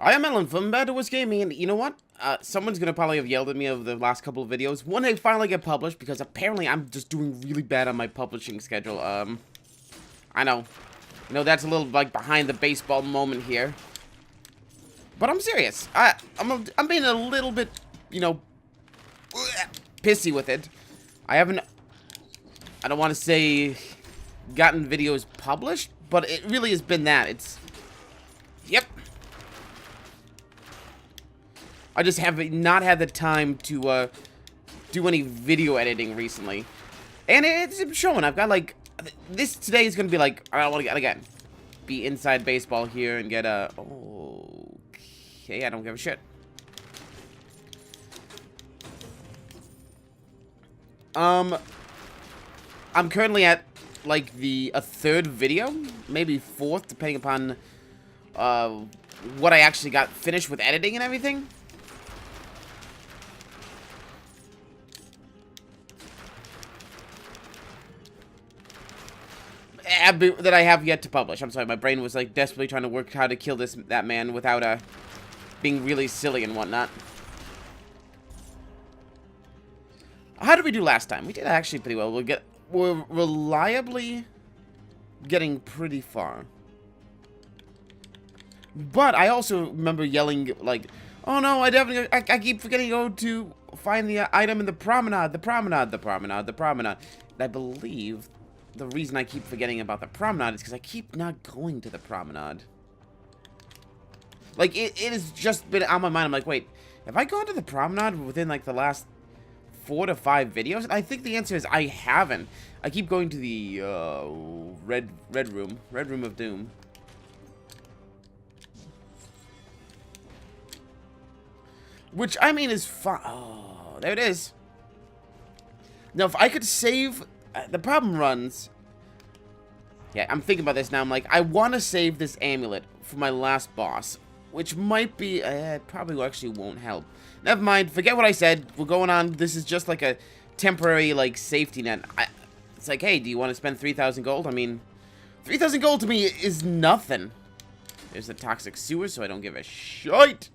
I am Mattlin FBTWGaming, and you know what? Someone's gonna probably have yelled at me over the last couple of videos when they finally get published, because apparently I'm just doing really bad on my publishing schedule. I know. You know, that's a little, like, behind the baseball moment here. But I'm serious. I'm being a little bit, you know, pissy with it. I don't want to say gotten videos published, but it really has been that. Yep. I just have not had the time to do any video editing recently. And it's showing. I've got, like, today is going to be like, I want to again be inside baseball here and get a, okay, I don't give a shit. I'm currently at, like, a third video, maybe fourth, depending upon, what I actually got finished with editing and everything. That I have yet to publish. I'm sorry, my brain was, like, desperately trying to work how to kill that man without, being really silly and whatnot. How did we do last time? We did actually pretty well. We're reliably getting pretty far. But I also remember yelling, like, oh no, I keep forgetting to go to find the item in the promenade, the promenade, the promenade, the promenade. And I believe the reason I keep forgetting about the promenade is because I keep not going to the promenade. Like, it has just been on my mind. I'm like, wait, have I gone to the promenade within, like, the last 4 to 5 videos? And I think the answer is I haven't. I keep going to the, red room of doom. Which, I mean, is fun. Oh, there it is. Now, if I could save, the problem runs. Yeah, I'm thinking about this now. I'm like, I want to save this amulet for my last boss, which might be, probably actually won't help. Never mind, forget what I said. We're going on. This is just like a temporary, like, safety net. It's like, hey, do you want to spend 3,000 gold? I mean, 3,000 gold to me is nothing. There's the toxic sewer, so I don't give a shite.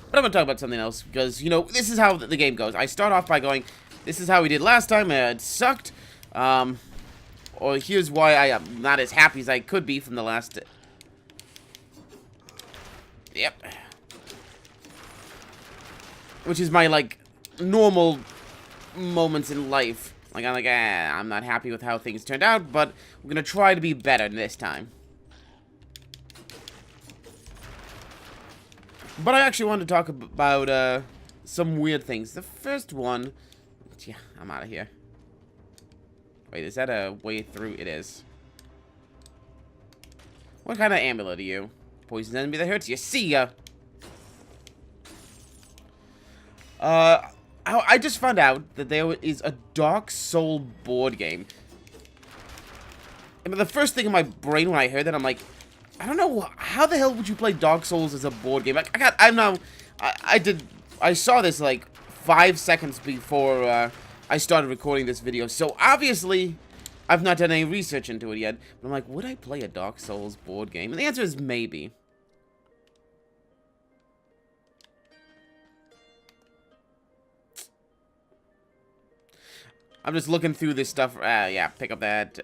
But I'm going to talk about something else, because, you know, this is how the game goes. I start off by going, this is how we did last time, it sucked. Or here's why I am not as happy as I could be from the last... Yep. Which is my, like, normal moments in life. Like, I'm not happy with how things turned out, but we're going to try to be better this time. But I actually wanted to talk about, some weird things. The first one... Yeah, I'm out of here. Wait, is that a way through? It is. What kind of amulet are you? Poison enemy that hurts you. See ya! I just found out that there is a Dark Soul board game. And the first thing in my brain when I heard that, I'm like, I don't know, how the hell would you play Dark Souls as a board game? I saw this, like, 5 seconds before, I started recording this video, so obviously, I've not done any research into it yet. But I'm like, would I play a Dark Souls board game? And the answer is maybe. I'm just looking through this stuff. Yeah, pick up that,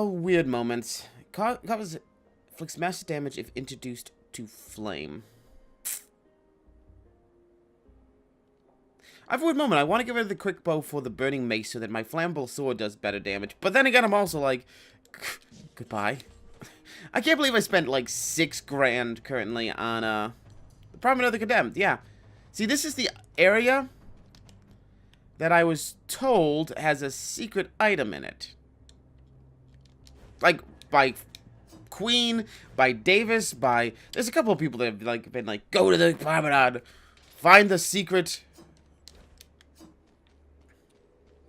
weird moments. Inflicts massive damage if introduced to flame. I have a weird moment. I want to get rid of the quick bow for the burning mace so that my flammable sword does better damage. But then again, I'm also like, goodbye. I can't believe I spent like 6 grand currently on the Promenade of the Condemned. Yeah. See, this is the area that I was told has a secret item in it. Like, by Queen, by Davis, by... There's a couple of people that have, like, been like, go to the Promenade, find the secret...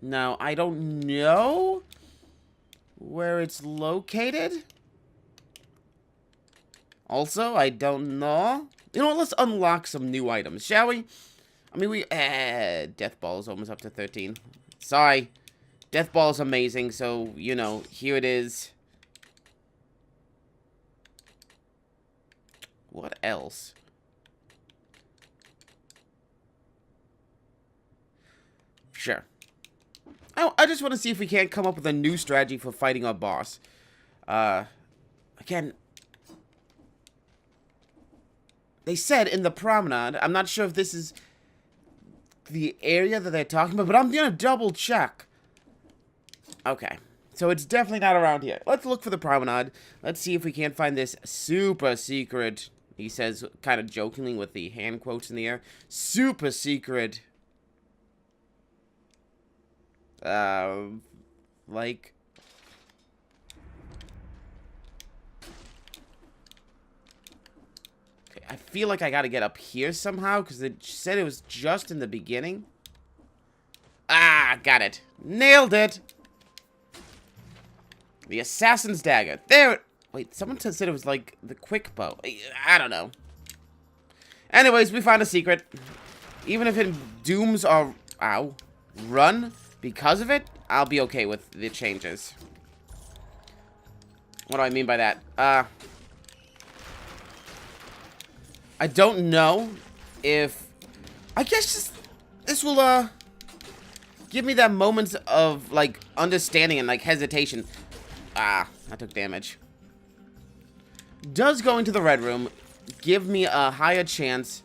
Now, I don't know where it's located. Also, I don't know. You know what, let's unlock some new items, shall we? I mean, Death Ball is almost up to 13. Sorry. Death Ball is amazing, so, you know, here it is. What else? Sure. I just want to see if we can't come up with a new strategy for fighting our boss. Again, they said in the promenade, I'm not sure if this is the area that they're talking about, but I'm gonna double check. Okay, so it's definitely not around here. Let's look for the promenade. Let's see if we can't find this super secret, he says, kind of jokingly with the hand quotes in the air. Super secret. Like... I feel like I gotta get up here somehow, because it said it was just in the beginning. Ah, got it. Nailed it! The Assassin's Dagger. There! Wait, someone said it was like the quick bow. I don't know. Anyways, we found a secret. Even if it dooms our... Ow. Run because of it, I'll be okay with the changes. What do I mean by that? I don't know if... I guess this will, give me that moment of, like, understanding and, like, hesitation. Ah, I took damage. Does going to the red room give me a higher chance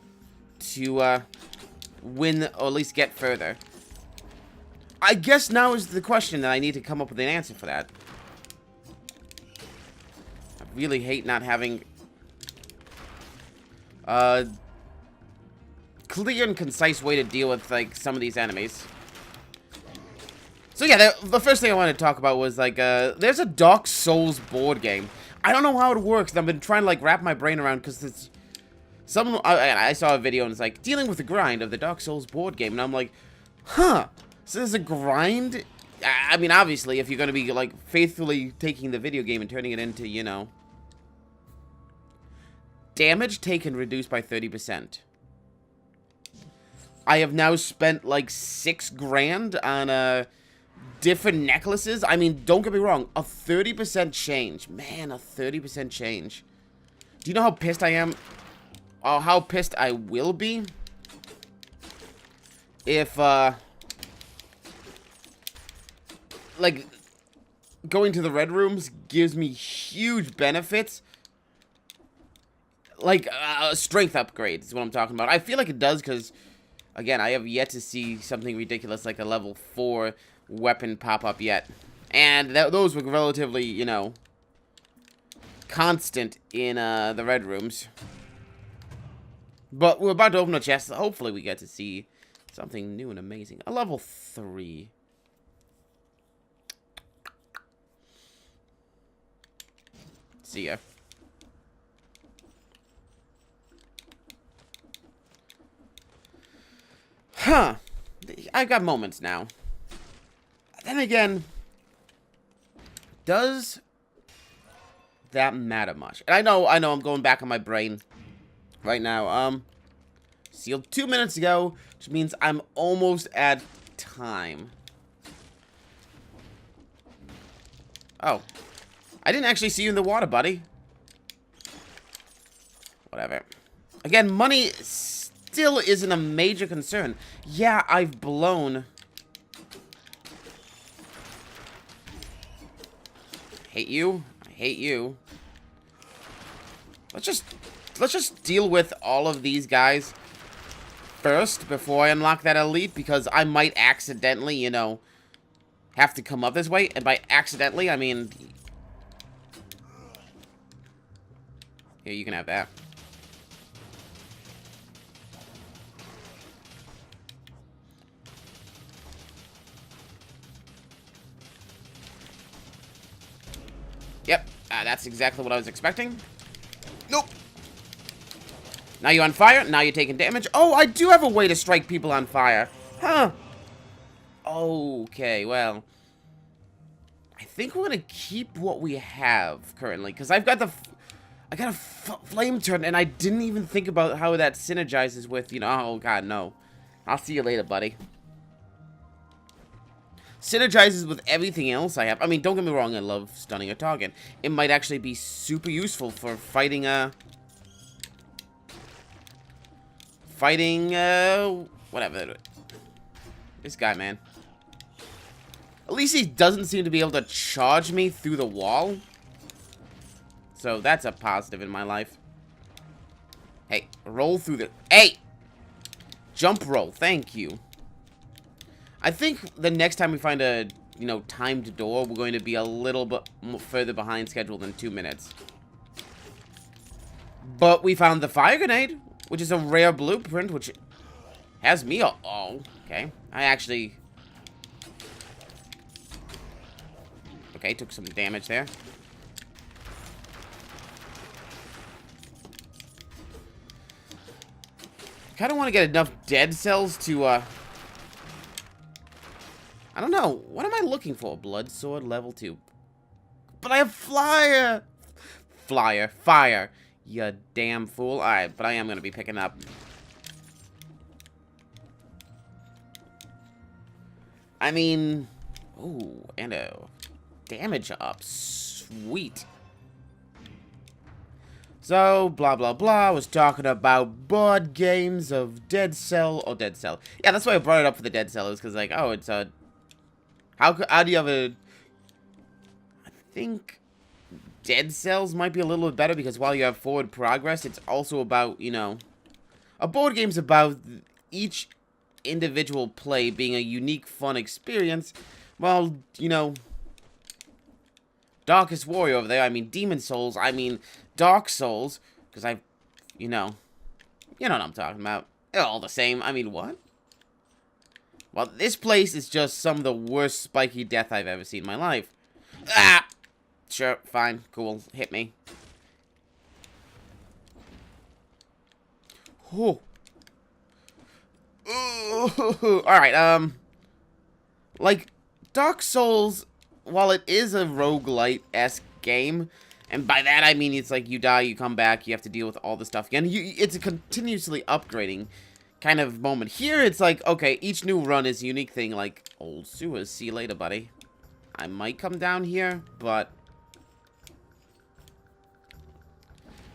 to, win, or at least get further? I guess now is the question that I need to come up with an answer for that. I really hate not having... clear and concise way to deal with, like, some of these enemies. So, yeah, the first thing I wanted to talk about was, like, there's a Dark Souls board game. I don't know how it works. I've been trying to, like, wrap my brain around, because it's... I saw a video, and it's, like, dealing with the grind of the Dark Souls board game, and I'm like, huh, so there's a grind? I mean, obviously, if you're going to be, like, faithfully taking the video game and turning it into, you know... Damage taken reduced by 30%. I have now spent like $6 grand on different necklaces. I mean, don't get me wrong, a 30% change. Man, a 30% change. Do you know how pissed I am? Oh, how pissed I will be if like going to the red rooms gives me huge benefits. Like, strength upgrades is what I'm talking about. I feel like it does because, again, I have yet to see something ridiculous like a level 4 weapon pop up yet. And those were relatively, you know, constant in the red rooms. But we're about to open a chest. So hopefully we get to see something new and amazing. A level 3. See ya. Huh. I've got moments now. Then again, does that matter much? And I know I'm going back on my brain right now. Sealed 2 minutes ago, which means I'm almost at time. Oh. I didn't actually see you in the water, buddy. Whatever. Again, money still isn't a major concern. Yeah, I've blown. Hate you. I hate you. Let's just deal with all of these guys first before I unlock that elite, because I might accidentally, you know, have to come up this way. And by accidentally, I mean... Here, you can have that. Yep, that's exactly what I was expecting. Nope. Now you're on fire. Now you're taking damage. Oh, I do have a way to strike people on fire. Huh. Okay, well. I think we're going to keep what we have currently. Because I've got the... I got a flame turn, and I didn't even think about how that synergizes with, you know... Oh, God, no. I'll see you later, buddy. synergizes with everything else I have. I mean, don't get me wrong, I love stunning a target. It might actually be super useful for fighting, whatever. This guy, man. At least he doesn't seem to be able to charge me through the wall. So that's a positive in my life. Hey, roll through the... Hey! Jump roll, thank you. I think the next time we find a, you know, timed door, we're going to be a little bit further behind schedule than 2 minutes. But we found the fire grenade, which is a rare blueprint, which has me... Oh, okay. I actually... Okay, took some damage there. Kind of want to get enough dead cells to, I don't know. What am I looking for? Blood sword level 2. But I have flyer! Fire. You damn fool. Alright, but I am going to be picking up. I mean... Ooh, and a damage up. Sweet. So, blah, blah, blah, was talking about board games of Dead Cell. Oh, Dead Cell. Yeah, that's why I brought it up for the Dead Cell, is because, like, oh, it's a... How do you have a... I think Dead Cells might be a little bit better, because while you have forward progress, it's also about, you know... A board game's about each individual play being a unique, fun experience, while, you know... Darkest Warrior over there, I mean Demon Souls, I mean Dark Souls, because you know what I'm talking about. They're all the same. I mean, what? Well, this place is just some of the worst spiky death I've ever seen in my life. Ah! Sure, fine, cool, hit me. Ooh. Ooh. Alright, like, Dark Souls... While it is a roguelite-esque game, and by that I mean it's like you die, you come back, you have to deal with all the stuff again. It's a continuously upgrading kind of moment. Here it's like, okay, each new run is a unique thing, like, old sewers, see you later, buddy. I might come down here, but...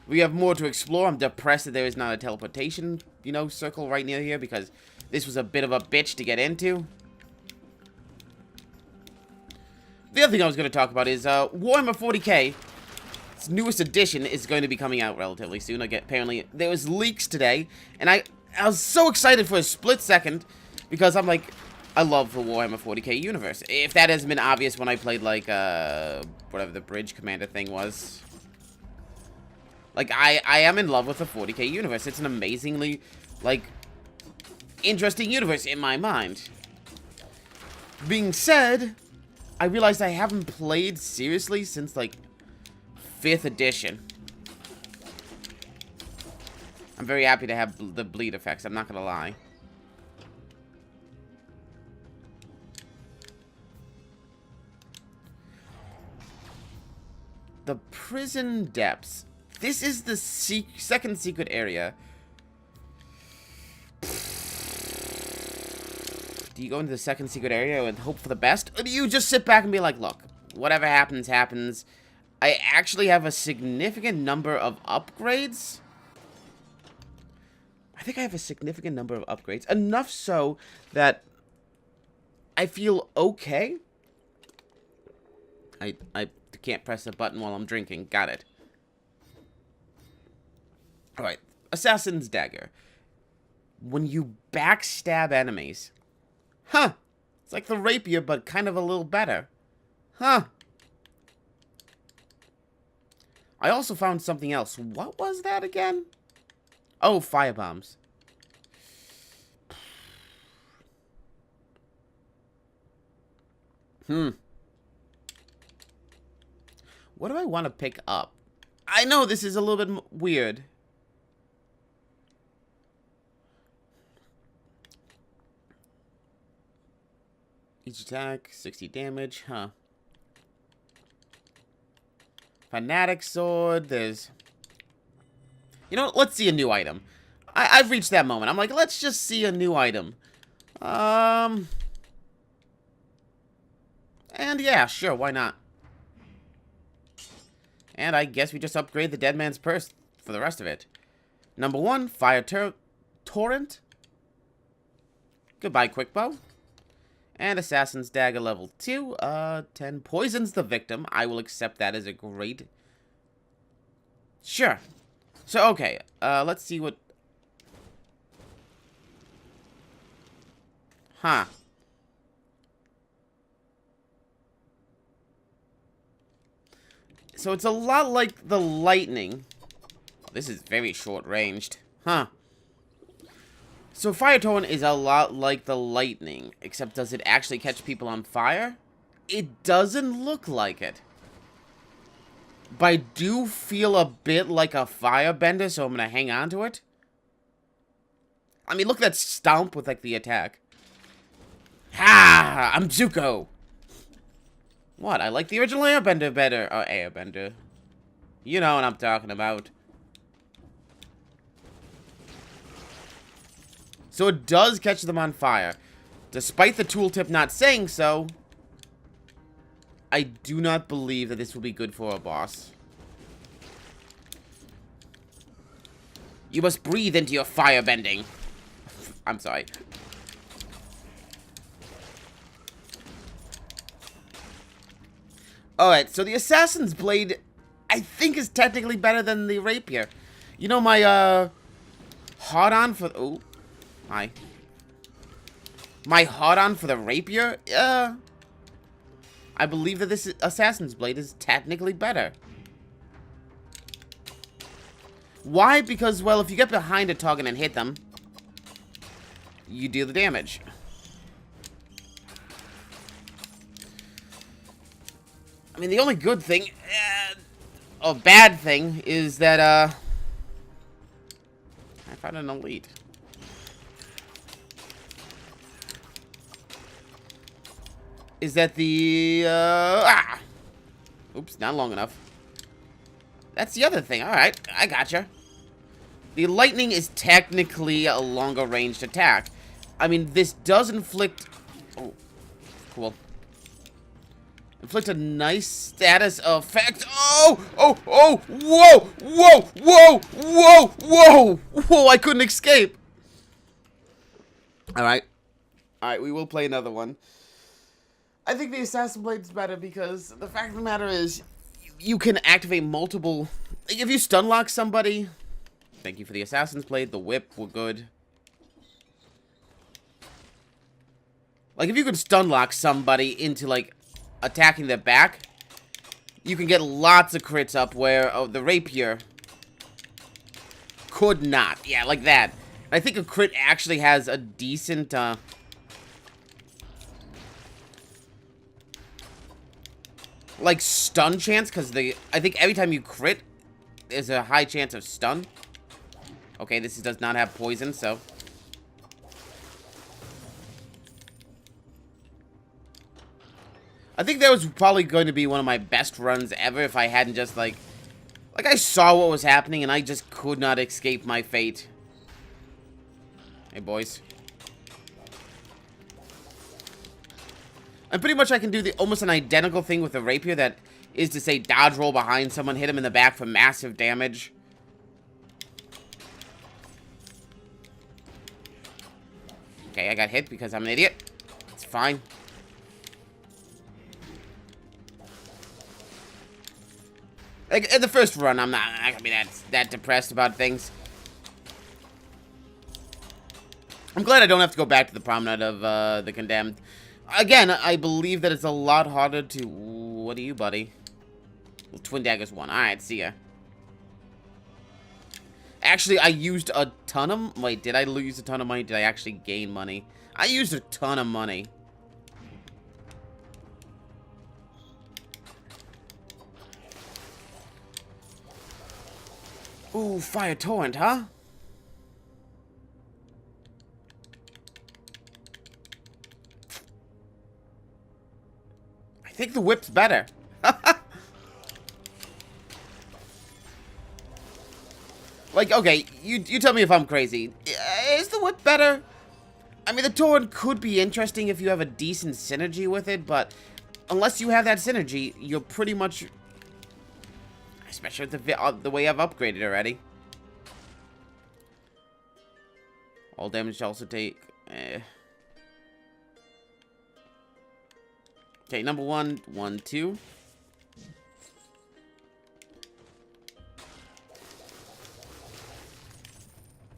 We have more to explore. I'm depressed that there is not a teleportation, you know, circle right near here, because this was a bit of a bitch to get into. The other thing I was going to talk about is Warhammer 40k. Its newest edition is going to be coming out relatively soon. Apparently, there was leaks today, and I was so excited for a split second because I'm like, I love the Warhammer 40k universe. If that hasn't been obvious when I played like whatever the Bridge Commander thing was, like I am in love with the 40k universe. It's an amazingly like interesting universe in my mind. Being said, I realized I haven't played seriously since, like, 5th edition. I'm very happy to have the bleed effects, I'm not gonna lie. The prison depths. This is the second secret area. Do you go into the second secret area and hope for the best? Or do you just sit back and be like, look, whatever happens, happens. I actually have a significant number of upgrades. I think I have a significant number of upgrades. Enough so that I feel okay. I can't press a button while I'm drinking. Got it. Alright. Assassin's Dagger. When you backstab enemies... Huh. It's like the rapier, but kind of a little better. Huh. I also found something else. What was that again? Oh, firebombs. What do I want to pick up? I know this is a little bit weird. Each attack, 60 damage, huh. Fanatic Sword, there's... You know what, let's see a new item. I've reached that moment. I'm like, let's just see a new item. And yeah, sure, why not? And I guess we just upgrade the Dead Man's Purse for the rest of it. Number 1, Fire Torrent. Goodbye, Quick Bow. And Assassin's Dagger level 2. 10 poisons the victim. I will accept that as a great... Sure. So, okay. Let's see what... Huh. So it's a lot like the lightning. This is very short-ranged. Huh. So Fire Torrent is a lot like the lightning, except does it actually catch people on fire? It doesn't look like it. But I do feel a bit like a firebender, so I'm gonna hang on to it. I mean, look at that stomp with, like, the attack. Ha! I'm Zuko! What? I like the original Airbender better. Oh, Airbender. You know what I'm talking about. So it does catch them on fire. Despite the tooltip not saying so, I do not believe that this will be good for a boss. You must breathe into your firebending. I'm sorry. Alright, so the Assassin's Blade, I think, is technically better than the Rapier. You know, my, hard-on for... Oh, hi. My hard-on for the Rapier, I believe that this Assassin's Blade is technically better. Why? Because, well, if you get behind a target and hit them, you deal the damage. I mean, the only good thing, or bad thing, is that, I found an elite. Is that the, Oops, not long enough. That's the other thing. Alright, I gotcha. The lightning is technically a longer ranged attack. I mean, this does inflict... Oh, cool. Inflict a nice status effect. Oh! Oh! Oh! Whoa! Whoa! Whoa! Whoa! Whoa! Whoa! I couldn't escape. Alright. Alright, we will play another one. I think the Assassin Blade's better because the fact of the matter is you can activate multiple... Like, if you stun lock somebody... Thank you for the Assassin's Blade. The whip were good. Like, if you could stun lock somebody into, like, attacking their back, you can get lots of crits up where the Rapier could not. Yeah, like that. I think a crit actually has a decent, like, stun chance, because I think every time you crit, there's a high chance of stun. Okay, this does not have poison, so... I think that was probably going to be one of my best runs ever if I hadn't just, like... Like, I saw what was happening, and I just could not escape my fate. Hey, boys. And pretty much I can do almost an identical thing with the Rapier, that is to say dodge roll behind someone, hit him in the back for massive damage. Okay, I got hit because I'm an idiot. It's fine. Like, in the first run, I'm not gonna be that depressed about things. I'm glad I don't have to go back to the Promenade of the Condemned. Again, I believe that it's a lot harder to... What are you, buddy? Well, Twin Daggers 1. Alright, see ya. Actually, I used a ton of... Wait, did I lose a ton of money? Did I actually gain money? I used a ton of money. Ooh, Fire Torrent, huh? I think the whip's better. Like, okay, you tell me if I'm crazy. Is the whip better? I mean, the Torrent could be interesting if you have a decent synergy with it, but unless you have that synergy, you're pretty much... Especially with the way I've upgraded already. All damage also take... Okay, number 1, 1, 2.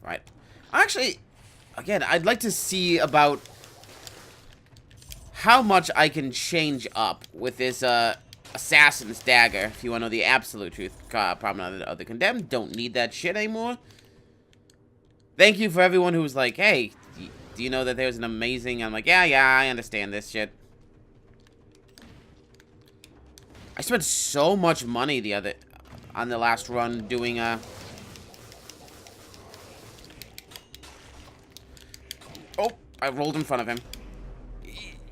Right. Actually, again, I'd like to see about how much I can change up with this Assassin's Dagger, if you want to know the absolute truth. Probably not the Condemned. Don't need that shit anymore. Thank you for everyone who was like, hey, do you know that there's an amazing... I'm like, yeah, I understand this shit. I spent so much money on the last run doing Oh, I rolled in front of him.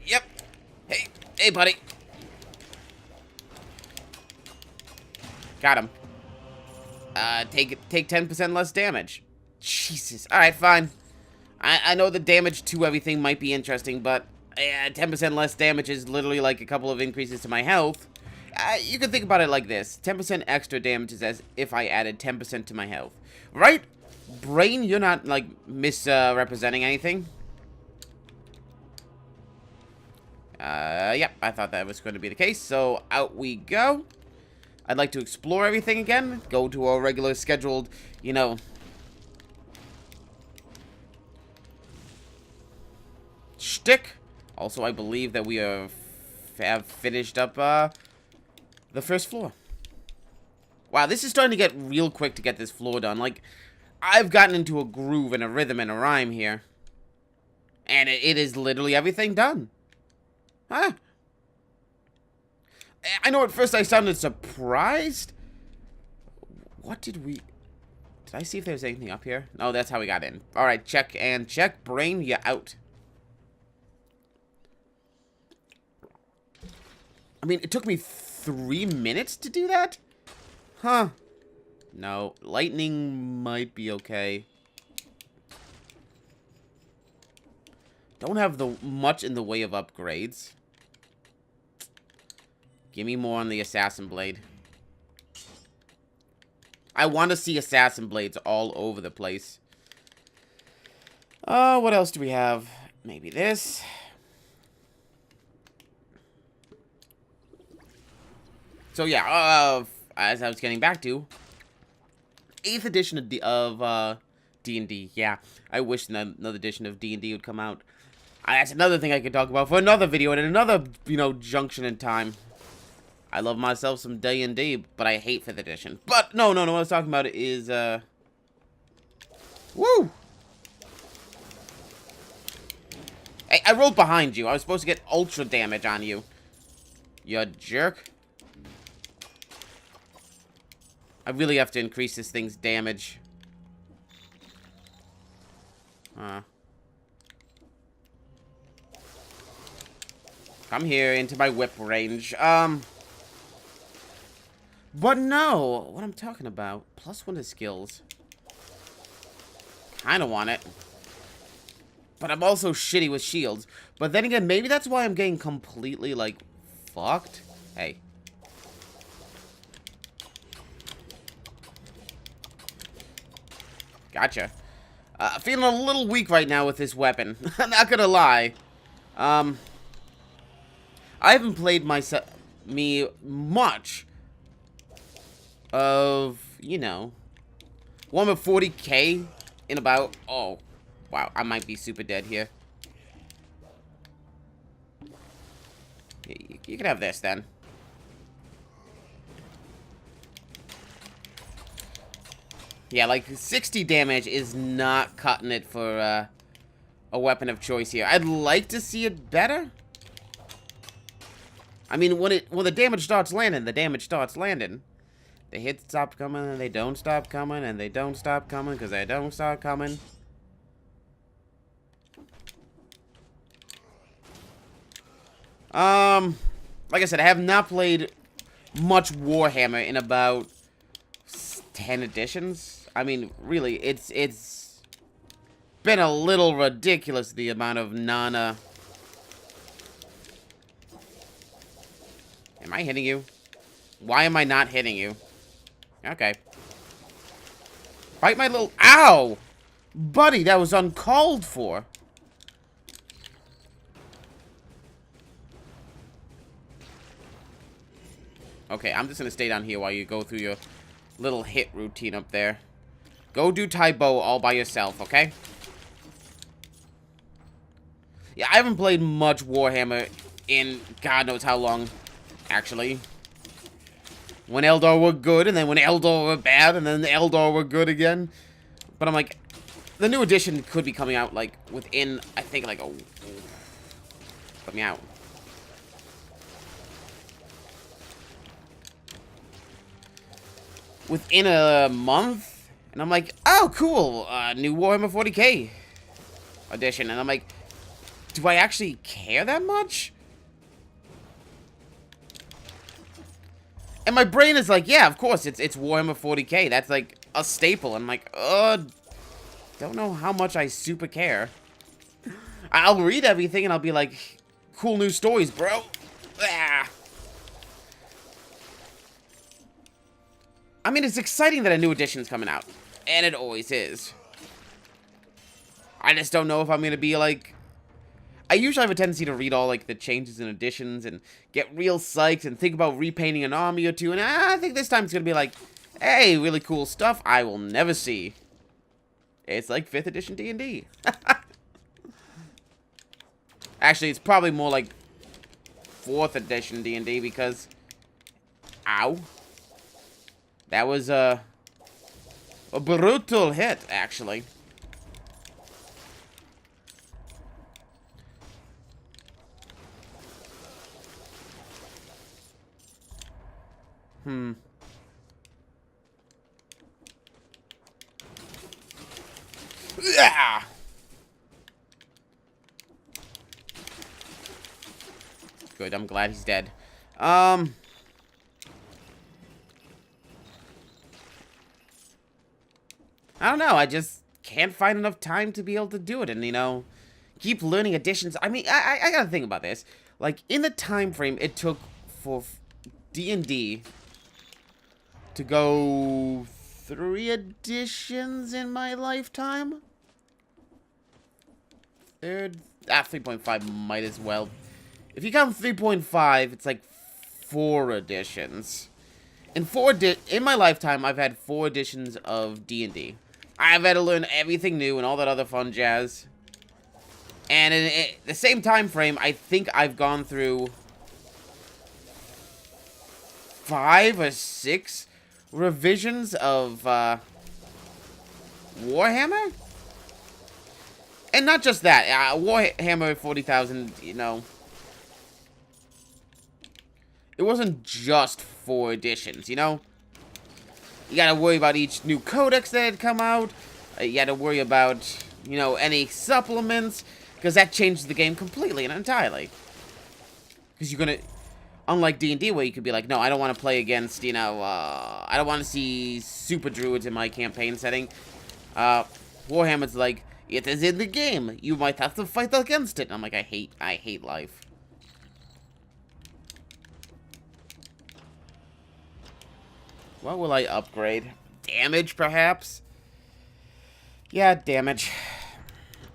Yep. Hey, buddy. Got him. Take 10% less damage. Jesus. All right, fine. I know the damage to everything might be interesting, but 10% less damage is literally like a couple of increases to my health. You can think about it like this. 10% extra damage is as if I added 10% to my health. Right? Brain, you're not, like, misrepresenting anything. Yep, I thought that was going to be the case. So, out we go. I'd like to explore everything again. Go to our regular scheduled, you know... shtick. Also, I believe that we have finished up, the first floor. Wow, this is starting to get real quick to get this floor done. Like, I've gotten into a groove and a rhythm and a rhyme here. And it is literally everything done. Huh? I know at first I sounded surprised. What did we... Did I see if there's anything up here? No, that's how we got in. Alright, check and check. Brain, you out. I mean, it took me 3 minutes to do that? Huh. No, lightning might be okay. Don't have much in the way of upgrades. Give me more on the Assassin Blade. I want to see Assassin Blades all over the place. What else do we have? Maybe this. So yeah, as I was getting back to, 8th edition of D&D. Yeah, I wish another edition of D&D would come out. That's another thing I could talk about for another video and another, junction in time. I love myself some D&D, but I hate 5th edition. But no, what I was talking about is woo! Hey, I rolled behind you. I was supposed to get ultra damage on you. You jerk. I really have to increase this thing's damage. Come here into my whip range. But no, what I'm talking about. +1 to skills. Kinda want it. But I'm also shitty with shields. But then again, maybe that's why I'm getting completely, like, fucked. Hey. Gotcha. Feeling a little weak right now with this weapon. I'm not gonna lie. I haven't played much of, one with 40k in about, oh, wow, I might be super dead here. You can have this then. Yeah, like 60 damage is not cutting it for a weapon of choice here. I'd like to see it better. I mean, when the damage starts landing, the damage starts landing. The hits stop coming, and they don't stop coming, and they don't stop coming, because they don't stop coming. Like I said, I have not played much Warhammer in about 10 editions. I mean, really, it's been a little ridiculous, the amount of Am I hitting you? Why am I not hitting you? Okay. Bite my little... Ow! Buddy, that was uncalled for. Okay, I'm just gonna stay down here while you go through your little hit routine up there. Go do Tai Bo all by yourself, okay? Yeah, I haven't played much Warhammer in God knows how long, actually. When Eldor were good, and then when Eldor were bad, and then the Eldor were good again. But I'm like, the new edition could be coming out, like, within, I think, like, let me out. Within a month, and I'm like, oh, cool, new Warhammer 40k edition, and I'm like, do I actually care that much? And my brain is like, yeah, of course, it's Warhammer 40k, that's like a staple. I'm like, don't know how much I super care. I'll read everything and I'll be like, cool new stories, bro. Ah. I mean, it's exciting that a new edition's coming out. And it always is. I just don't know if I'm going to be like... I usually have a tendency to read all, like, the changes and additions and get real psyched and think about repainting an army or two. And I think this time it's going to be like, hey, really cool stuff I will never see. It's like 5th edition D&D. Actually, it's probably more like 4th edition D&D because... Ow. That was a brutal hit, actually. Yeah. Good, I'm glad he's dead. I don't know, I just can't find enough time to be able to do it, and, you know, keep learning additions. I mean, I gotta think about this. Like, in the time frame it took for D&D to go 3 editions in my lifetime? 3.5 might as well. If you count 3.5, it's like 4 editions. In my lifetime, I've had 4 editions of D&D. I've had to learn everything new and all that other fun jazz. And in the same time frame, I think I've gone through 5 or 6 revisions of Warhammer? And not just that, Warhammer 40,000, you know, it wasn't just 4 editions, you know? You gotta worry about each new codex that had come out. You gotta worry about, you know, any supplements. Because that changes the game completely and entirely. Because you're gonna... Unlike D&D where you could be like, no, I don't want to play against, you know, I don't want to see super druids in my campaign setting. Warhammer's like, it is in the game. You might have to fight against it. And I'm like, I hate life. What will I upgrade? Damage, perhaps? Yeah, damage.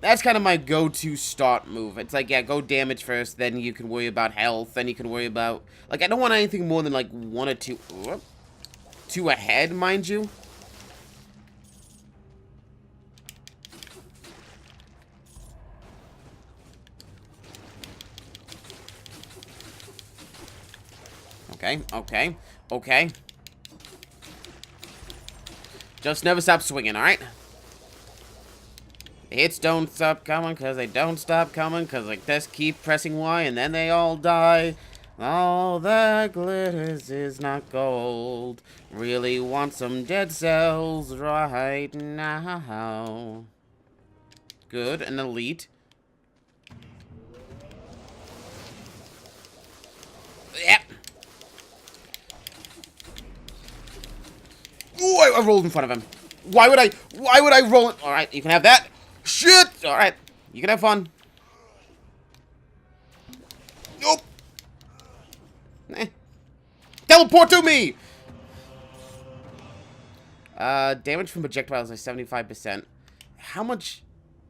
That's kind of my go-to start move. It's like, yeah, go damage first, then you can worry about health, then you can worry about... Like, I don't want anything more than, like, 1 or 2... 2 ahead, mind you. Okay. Just never stop swinging, alright? The hits don't stop coming because they don't stop coming because I just keep pressing Y and then they all die. All that glitters is not gold. Really want some dead cells right now. Good, an elite. Yep. Ooh, I rolled in front of him. Why would I roll it? Alright, you can have that. Shit! Alright, you can have fun. Nope. teleport to me! Damage from projectiles by 75%. How much?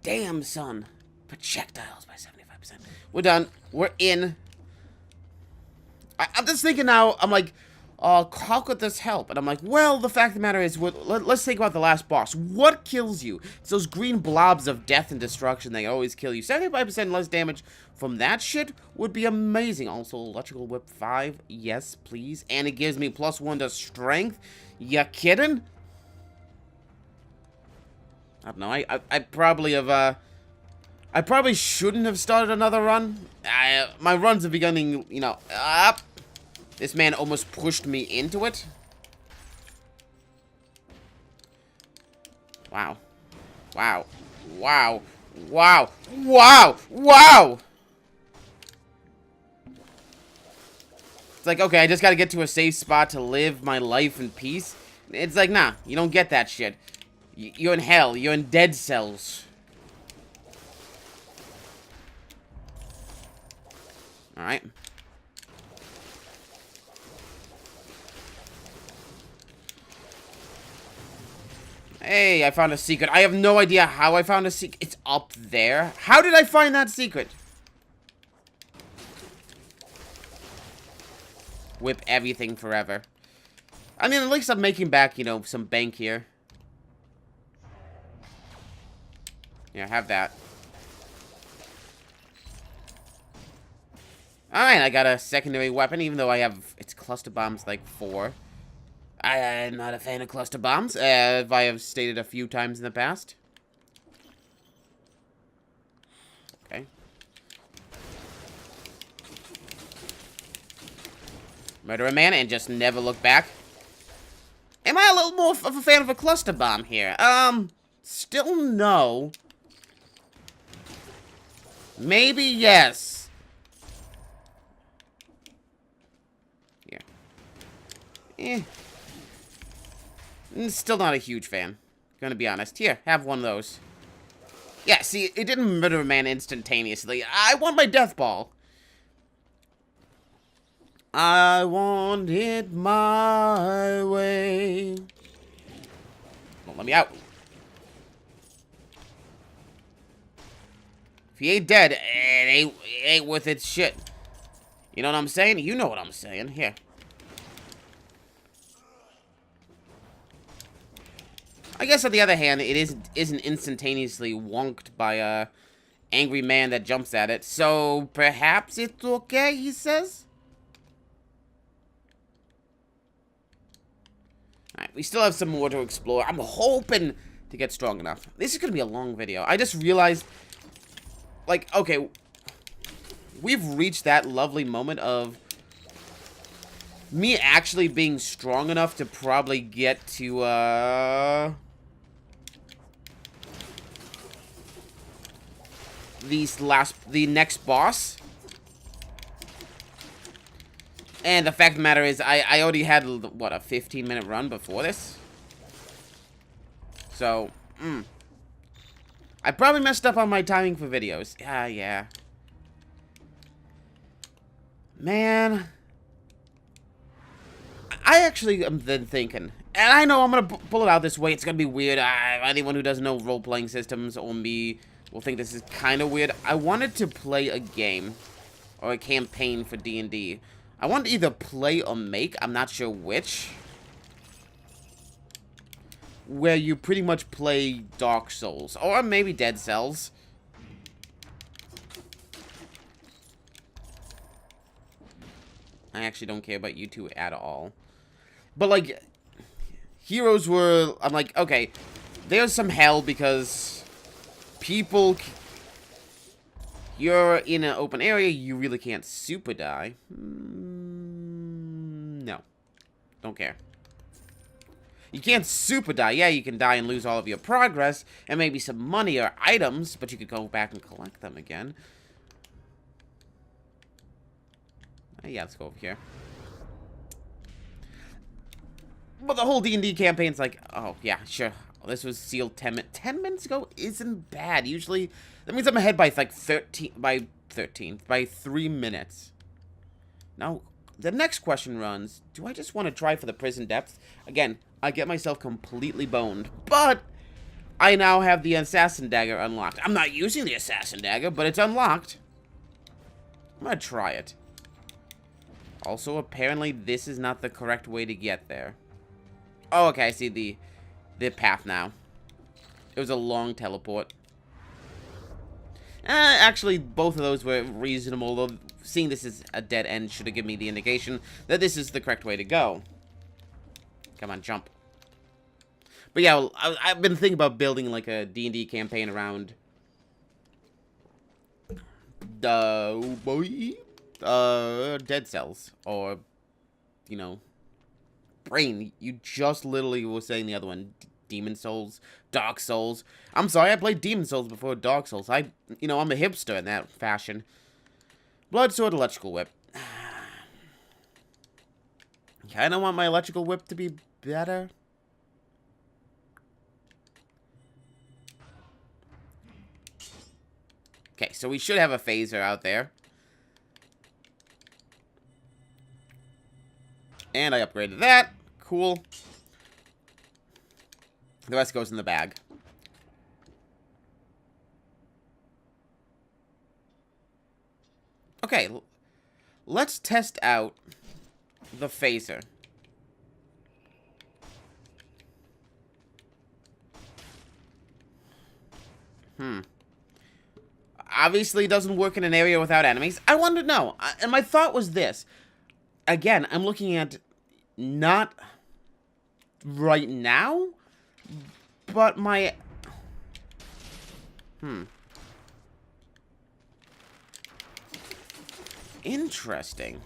Damn, son. Projectiles by 75%. We're done. We're in. I'm just thinking now, I'm like, how could this help? And I'm like, well, the fact of the matter is, let's think about the last boss. What kills you? It's those green blobs of death and destruction. They always kill you. 75% less damage from that shit would be amazing. Also, electrical whip 5. Yes, please. And it gives me +1 to strength. You kidding? I don't know. I probably have, I probably shouldn't have started another run. My runs are beginning, you know, up. This man almost pushed me into it. Wow. Wow. Wow. Wow. Wow. Wow! It's like, okay, I just gotta get to a safe spot to live my life in peace. It's like, nah, you don't get that shit. You're in hell. You're in dead cells. Alright. Hey, I found a secret. I have no idea how I found a secret. It's up there. How did I find that secret? Whip everything forever. I mean, at least I'm making back, you know, some bank here. Yeah, have that. Alright, I got a secondary weapon, even though I have... It's cluster bombs, like, 4. I'm not a fan of cluster bombs, as I have stated a few times in the past. Okay. Murder a man and just never look back. Am I a little more of a fan of a cluster bomb here? Still no. Maybe yes. Here. Still not a huge fan. Gonna be honest. Here, have one of those. Yeah, see, it didn't murder a man instantaneously. I want my death ball. I want it my way. Don't let me out. If he ain't dead, it ain't worth its shit. You know what I'm saying? You know what I'm saying. Here. I guess on the other hand, it isn't instantaneously wonked by a angry man that jumps at it. So perhaps it's okay, he says. Alright, we still have some more to explore. I'm hoping to get strong enough. This is gonna be a long video. I just realized, like, okay, we've reached that lovely moment of me actually being strong enough to probably get to, the next boss. And the fact of the matter is, I already had, what, a 15-minute run before this? So, I probably messed up on my timing for videos. Yeah. Man. I actually am then thinking, and I know I'm going to pull it out this way. It's going to be weird. Anyone who doesn't know role-playing systems or me will think this is kind of weird. I wanted to play a game or a campaign for D&D. I want to either play or make, I'm not sure which, where you pretty much play Dark Souls, or maybe Dead Cells. I actually don't care about you two at all. But, like, heroes were, I'm like, okay, there's some hell because people... You're in an open area, you really can't super die. No. Don't care. You can't super die. Yeah, you can die and lose all of your progress, and maybe some money or items, but you could go back and collect them again. Yeah, let's go over here. But the whole D&D campaign's like, oh, yeah, sure. This was sealed 10 minutes ago isn't bad. Usually, that means I'm ahead by like 3 minutes. Now, the next question runs, do I just want to try for the prison depth? Again, I get myself completely boned, but I now have the assassin dagger unlocked. I'm not using the assassin dagger, but it's unlocked. I'm gonna try it. Also, apparently, this is not the correct way to get there. Oh, okay, I see the path now. It was a long teleport. Actually, both of those were reasonable, though seeing this as a dead end should have given me the indication that this is the correct way to go. Come on, jump. But yeah, well, I've been thinking about building like a D&D campaign around dead cells, or, you know, brain. You just literally were saying the other one. Demon Souls, Dark Souls. I'm sorry, I played Demon Souls before Dark Souls. I'm a hipster in that fashion. Blood Sword, Electrical Whip. Kinda want my Electrical Whip to be better. Okay, so we should have a phaser out there. And I upgraded that. Cool. The rest goes in the bag. Okay, let's test out the phaser. Obviously, it doesn't work in an area without enemies. I wanted to know, and my thought was this. Again, I'm looking at not right now, but my... Interesting.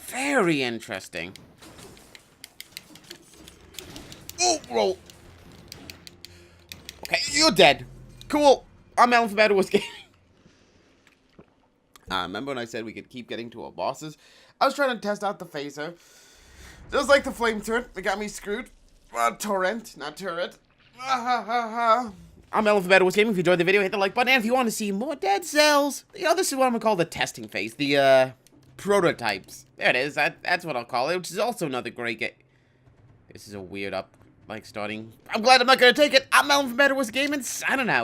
Very interesting. Oh, roll. Okay, you're dead. Cool. I'm Mattlin FBTWGaming. Remember when I said we could keep getting to our bosses? I was trying to test out the phaser. Just like the flame turret, it got me screwed. Torrent, not turret. I'm Mattlin FBTWGaming. If you enjoyed the video, hit the like button. And if you want to see more dead cells, this is what I'm going to call the testing phase. The, prototypes. There it is. That's what I'll call it, which is also another great game. This is a weird starting. I'm glad I'm not going to take it. I'm Mattlin FBTWGaming, signing out.